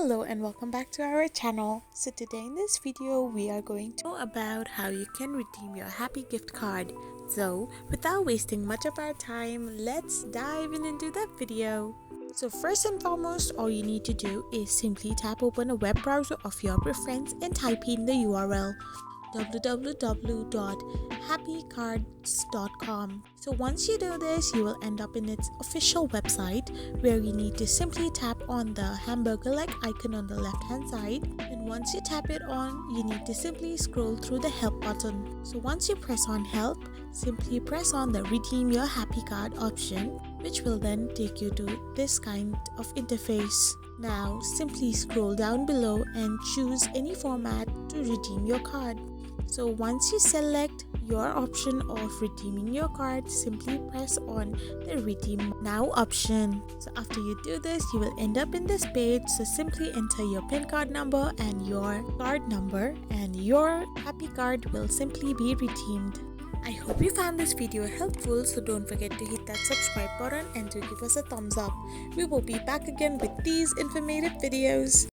Hello and welcome back to our channel. So today in this video we are going to know about how you can redeem your happy gift card. So without wasting much of our time, let's dive into that video. So first and foremost, all you need to do is simply tap open a web browser of your preference and type in the URL www.happycards.com. So once you do this, you will end up in its official website where you need to simply tap on the hamburger like icon on the left hand side, and once you tap it on, you need to simply scroll through the help button. So once you press on help, simply press on the redeem your happy card option, which will then take you to this kind of interface. Now simply scroll down below and choose any format to redeem your card. So once you select your option of redeeming your card, simply press on the redeem now option. So after you do this, you will end up in this page. So simply enter your PIN card number and your card number, and your happy card will simply be redeemed. I hope you found this video helpful, so don't forget to hit that subscribe button and to give us a thumbs up. We will be back again with these informative videos.